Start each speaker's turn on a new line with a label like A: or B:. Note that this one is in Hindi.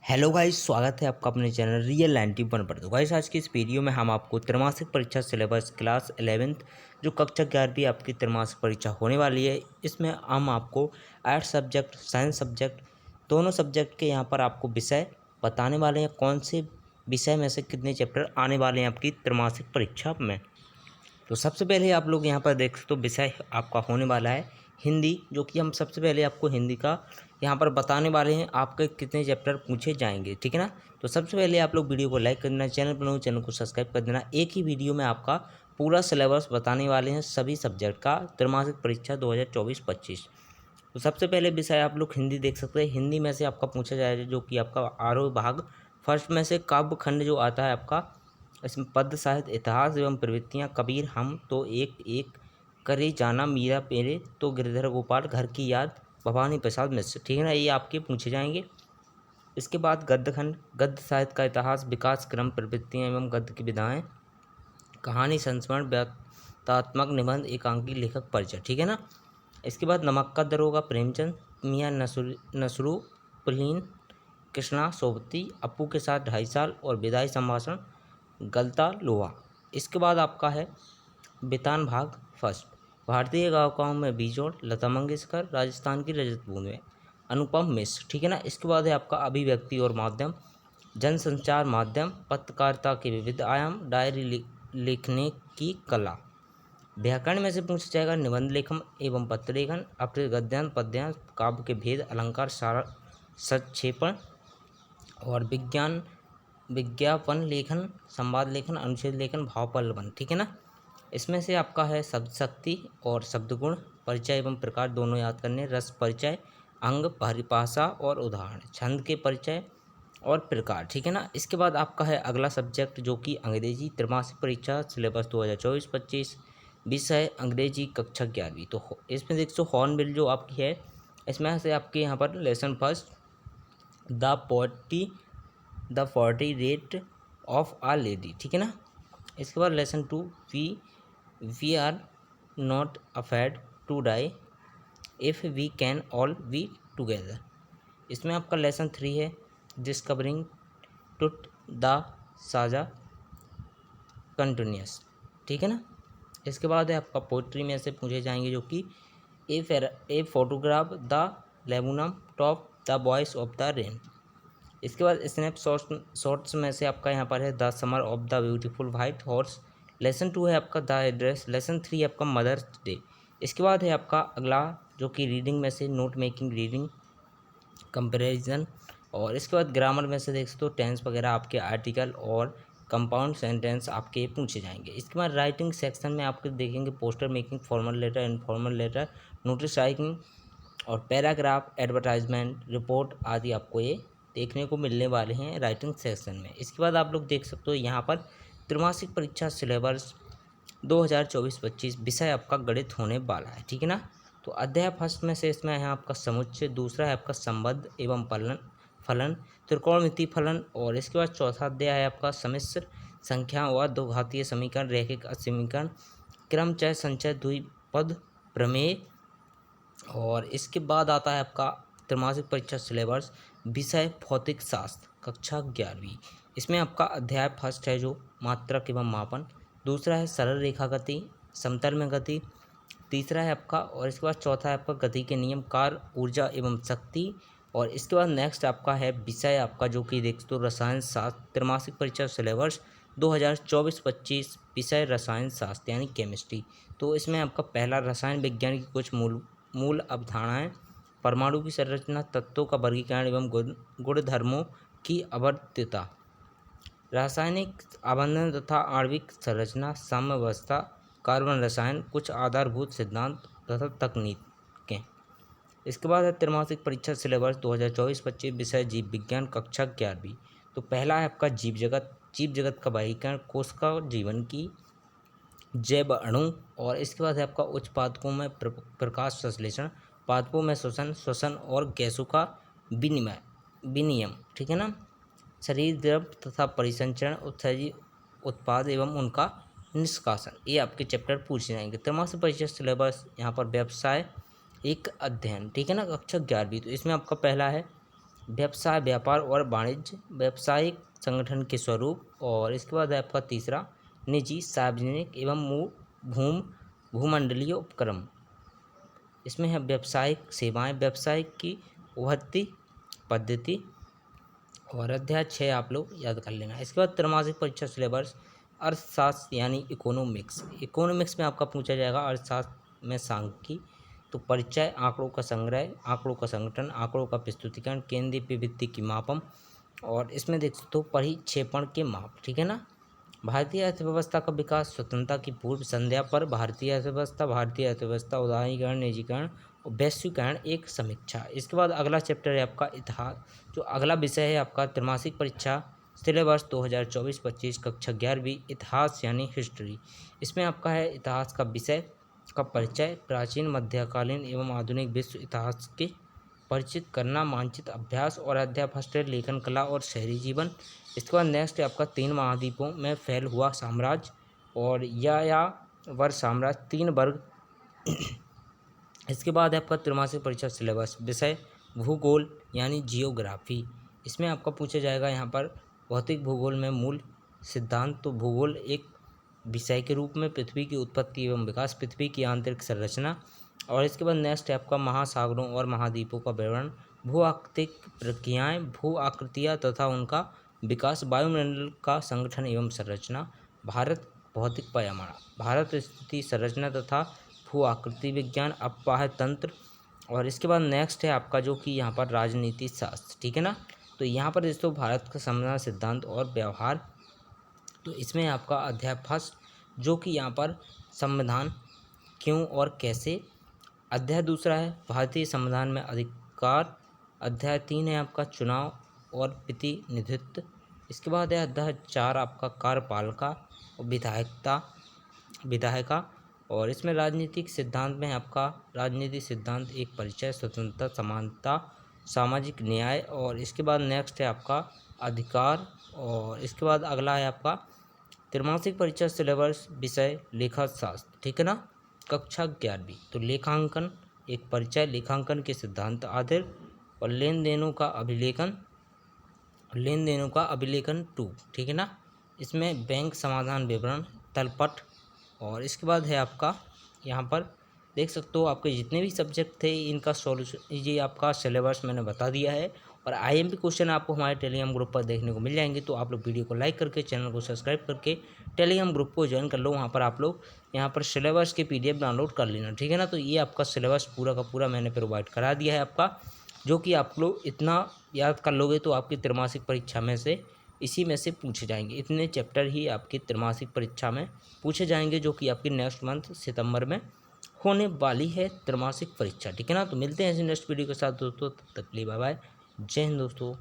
A: हेलो गाइस, स्वागत है आपका अपने चैनल रियल 91 पर। तो गाइस, आज की इस वीडियो में हम आपको त्रैमासिक परीक्षा सिलेबस क्लास 11th जो कक्षा 11वीं आपकी त्रैमासिक परीक्षा होने वाली है, इसमें हम आपको आर्ट्स सब्जेक्ट, साइंस सब्जेक्ट, दोनों सब्जेक्ट के यहाँ पर आपको विषय बताने वाले हैं। कौन से विषय में से कितने चैप्टर आने वाले हैं आपकी त्रैमासिक परीक्षा में। तो सबसे पहले आप लोग यहाँ पर देख सकते हो, विषय आपका होने वाला है हिंदी, जो कि हम सबसे पहले आपको हिंदी का यहाँ पर बताने वाले हैं आपके कितने चैप्टर पूछे जाएंगे, ठीक है ना। तो सबसे पहले आप लोग वीडियो को लाइक कर देना, चैनल पर नए चैनल को सब्सक्राइब कर देना। एक ही वीडियो में आपका पूरा सिलेबस बताने वाले हैं सभी सब्जेक्ट का, त्रैमासिक परीक्षा 2024-25। तो सबसे पहले विषय आप लोग हिंदी देख सकते हैं। हिंदी में से आपका पूछा जाएगा जो कि आपका आरोह भाग फर्स्ट में से काव्य खंड जो आता है आपका, इसमें पद्य साहित्य, इतिहास एवं प्रवृत्तियाँ, कबीर, हम तो एक एक करे जाना, मीरा पेरे तो गिरधर गोपाल, घर की याद, भवानी प्रसाद मिश्र, ठीक है ना। ये आपके पूछे जाएंगे। इसके बाद गद्य खंड, गद्य साहित्य का इतिहास, विकास क्रम, प्रवृत्तियाँ एवं गद्य की विधाएँ, कहानी, संस्मरण, व्यतात्मक निबंध, एकांकी, लेखक परिचय, ठीक है ना। इसके बाद नमक का दरोगा, प्रेमचंद, मियाँ नसरू, पुलीन, कृष्णा, सोबती, अपू के साथ 2.5 साल और विदाई संभाषण, गलता लोहा। इसके बाद आपका है बेतान भाग फर्स्ट, भारतीय गायकों में बेजोड़, लता मंगेशकर, राजस्थान की रजत बूंदें, अनुपम मिश्र, ठीक है ना। इसके बाद है आपका अभिव्यक्ति और माध्यम, जनसंचार माध्यम, पत्रकारिता के विविध आयाम, डायरी लिखने की कला। व्याकरण में से पूछा जाएगा निबंध लेखन एवं पत्र लेखन, अपृत गद्यांश, पद्यांश, काव्य के भेद, अलंकार, सारा, संक्षेपण और विज्ञापन लेखन, संवाद लेखन, अनुच्छेद लेखन, भाव पल्लवन, ठीक है ना। इसमें से आपका है शब्द शक्ति और शब्द गुण, परिचय एवं प्रकार दोनों याद करने, रस परिचय, अंग, परिभाषा और उदाहरण, छंद के परिचय और प्रकार, ठीक है ना। इसके बाद आपका है अगला सब्जेक्ट जो कि अंग्रेजी, त्रैमासिक परीक्षा सिलेबस 2024-25, विषय अंग्रेजी, कक्षा 11वीं। तो इसमें देख सो हॉर्नबिल जो आपकी है, इसमें से आपके यहाँ पर lesson first the 40 rate of a lady, ठीक है ना। इसके बाद lesson 2 we are not afraid to die if we can all be together. इसमें आपका लेसन 3 है डिस्कवरिंग टुट द साजा कंटिन्यूस, ठीक है ना। इसके बाद है आपका पोइट्री में से पूछे जाएंगे जो कि a photograph the laburnum top the voice of the rain. इसके बाद स्नैप शॉट्स में से आपका यहाँ पर है the summer of the beautiful white horse. Lesson 2 है आपका द एड्रेस। लेसन 3 है आपका मदर्स डे। इसके बाद है आपका अगला जो कि रीडिंग में से नोट मेकिंग, रीडिंग कंपैरिजन। और इसके बाद ग्रामर में से देख सकते हो टेंस वगैरह, आपके आर्टिकल और कंपाउंड सेंटेंस आपके पूछे जाएंगे। इसके बाद राइटिंग सेक्शन में आपके देखेंगे poster making, formal letter, informal letter, notice writing और पैराग्राफ, एडवर्टाइजमेंट, रिपोर्ट आदि आपको ये देखने को मिलने वाले हैं राइटिंग सेक्शन में। इसके बाद आप लोग देख सकते हो यहाँ पर त्रैमासिक परीक्षा सिलेबस 2024-25 विषय आपका गणित होने वाला है, ठीक है ना। तो अध्याय फर्स्ट में से इसमें है आपका समुच्चय, दूसरा है आपका संबंध एवं फलन, त्रिकोणमिति फलन, और इसके बाद चौथा अध्याय है आपका सम्मिश्र संख्या व दो घातीय समीकरण, रैखिक समीकरण, क्रमचय, संचय, द्विपद प्रमेय। और इसके बाद आता है आपका त्रैमासिक परीक्षा सिलेबस विषय भौतिक शास्त्र, कक्षा 11वीं। इसमें आपका अध्याय फर्स्ट है जो मात्रक एवं मापन, दूसरा है सरल रेखा गति, समतल में गति, तीसरा है आपका, और इसके बाद चौथा है आपका गति के नियम, कार्य, ऊर्जा एवं शक्ति। और इसके बाद नेक्स्ट आपका है विषय आपका जो कि देख तो रसायन शास्त्र, त्रैमासिक परीक्षा सिलेबस 2024-25 विषय रसायन शास्त्र यानी केमिस्ट्री। तो इसमें आपका पहला रसायन विज्ञान की कुछ मूल अवधारणाएं, परमाणु की संरचना, तत्वों का वर्गीकरण एवं गुणधर्मों की अवध्यता, रासायनिक आबंधन तथा आणविक संरचना, साम्यावस्था, कार्बन रसायन, कुछ आधारभूत सिद्धांत तथा तकनीकें। इसके बाद है त्रैमासिक परीक्षा सिलेबस 2024-25 विषय जीव विज्ञान, कक्षा 11वीं। तो पहला है आपका जीव जगत का वर्गीकरण, कोशिका जीवन की, जैव अणु, और इसके बाद है आपका उच्च पादपों में प्रकाश संश्लेषण, पादपों में श्वसन और गैसों का विनियम, ठीक है ना। शरीर द्रव तथा परिसंचरण, उत्सर्जी उत्पाद एवं उनका निष्कासन, ये आपके चैप्टर पूछे जाएंगे। त्रैमासिक परीक्षा सिलेबस यहाँ पर व्यवसाय एक अध्ययन, ठीक है ना, कक्षा 11वीं। तो इसमें आपका पहला है व्यवसाय, व्यापार और वाणिज्य, व्यावसायिक संगठन के स्वरूप, और इसके बाद है आपका तीसरा निजी, सार्वजनिक एवं भूमंडलीय उपक्रम। इसमें है व्यवसायिक सेवाएं, व्यवसायिक की उभरती पद्धति, और अध्याय 6 आप लोग याद कर लेना। इसके बाद त्रैमासिक परीक्षा सिलेबस, अर्थशास्त्र यानी इकोनॉमिक्स। इकोनॉमिक्स में आपका पूछा जाएगा अर्थशास्त्र में सांख्यिकी, तो परिचय, आंकड़ों का संग्रह, आंकड़ों का संगठन, आंकड़ों का प्रस्तुतिकरण, केंद्रीय प्रवृत्ति की मापम, और इसमें देख सकते हो परिक्षेपण के माप। ठीक है ना। भारतीय अर्थव्यवस्था का विकास, स्वतंत्रता की पूर्व संध्या पर भारतीय अर्थव्यवस्था, उदारीकरण, निजीकरण और वैश्वीकरण, एक समीक्षा। इसके बाद अगला चैप्टर है आपका इतिहास। जो अगला विषय है आपका त्रैमासिक परीक्षा सिलेबस 2024-25 कक्षा 11वीं, इतिहास यानी हिस्ट्री। इसमें आपका है इतिहास का विषय का परिचय, प्राचीन, मध्यकालीन एवं आधुनिक विश्व इतिहास के परिचित करना, मानचित्र अभ्यास और अध्याय फर्स्ट है लेखन कला और शहरी जीवन। इसके बाद नेक्स्ट है आपका 3 महाद्वीपों में फैल हुआ साम्राज्य, और यायावर साम्राज्य, 3 वर्ग। इसके बाद है आपका त्रैमासिक परीक्षा सिलेबस विषय भूगोल यानी जियोग्राफी। इसमें आपका पूछा जाएगा यहाँ पर भौतिक भूगोल में मूल सिद्धांत। तो भूगोल एक विषय के रूप में पृथ्वी की उत्पत्ति एवं विकास, पृथ्वी की आंतरिक संरचना, और इसके बाद नेक्स्ट है आपका महासागरों और महाद्वीपों का विवरण, भू आकृतिक प्रक्रियाएँ, भू आकृतियाँ तथा उनका विकास, वायुमंडल का संगठन एवं संरचना, भारत भौतिक पैमाना, भारत स्थिति संरचना तथा भू आकृति विज्ञान, अपवाह तंत्र, और इसके बाद नेक्स्ट है आपका जो कि यहाँ पर राजनीति शास्त्र। ठीक है ना। तो यहाँ पर दोस्तों भारत का संविधान, सिद्धांत और व्यवहार। तो इसमें आपका अध्याय फर्स्ट जो कि यहाँ पर संविधान क्यों और कैसे। अध्याय दूसरा है भारतीय संविधान में अधिकार। अध्याय 3 है आपका चुनाव और प्रतिनिधित्व। इसके बाद है अध्याय 4 आपका कार्यपालिका और विधायिका, और इसमें राजनीतिक सिद्धांत में आपका राजनीतिक सिद्धांत, एक परिचय, स्वतंत्रता, समानता, सामाजिक न्याय, और इसके बाद नेक्स्ट है आपका अधिकार, और इसके बाद अगला है आपका त्रैमासिक परीक्षा सिलेबस विषय लेखाशास्त्र। ठीक है ना, कक्षा 11वीं। तो लेखांकन, एक परिचय, लेखांकन के सिद्धांत, आधार, और लेन देनों का अभिलेखन 2। ठीक है ना। इसमें बैंक समाधान विवरण, तलपट, और इसके बाद है आपका यहाँ पर देख सकते हो आपके जितने भी सब्जेक्ट थे इनका सॉल्यूशन, ये आपका सिलेबस मैंने बता दिया है, और आईएमपी क्वेश्चन आपको हमारे टेलीग्राम ग्रुप पर देखने को मिल जाएंगे। तो आप लोग वीडियो को लाइक करके, चैनल को सब्सक्राइब करके टेलीग्राम ग्रुप को ज्वाइन कर लो। वहाँ पर आप लोग यहाँ पर सिलेबस के PDF डाउनलोड कर लेना। ठीक है ना। तो ये आपका सिलेबस पूरा का पूरा मैंने प्रोवाइड करा दिया है आपका, जो कि आप लोग इतना याद कर लोगे तो आपकी त्रैमासिक परीक्षा में से इसी में से पूछे जाएंगे। इतने चैप्टर ही आपकी त्रैमासिक परीक्षा में पूछे जाएंगे, जो कि आपकी नेक्स्ट मंथ सितंबर में होने वाली है त्रैमासिक परीक्षा। ठीक है ना। तो मिलते हैं ऐसे नेक्स्ट वीडियो के साथ दोस्तों, तब तक के लिए बाय बाय, जय हिंद दोस्तों।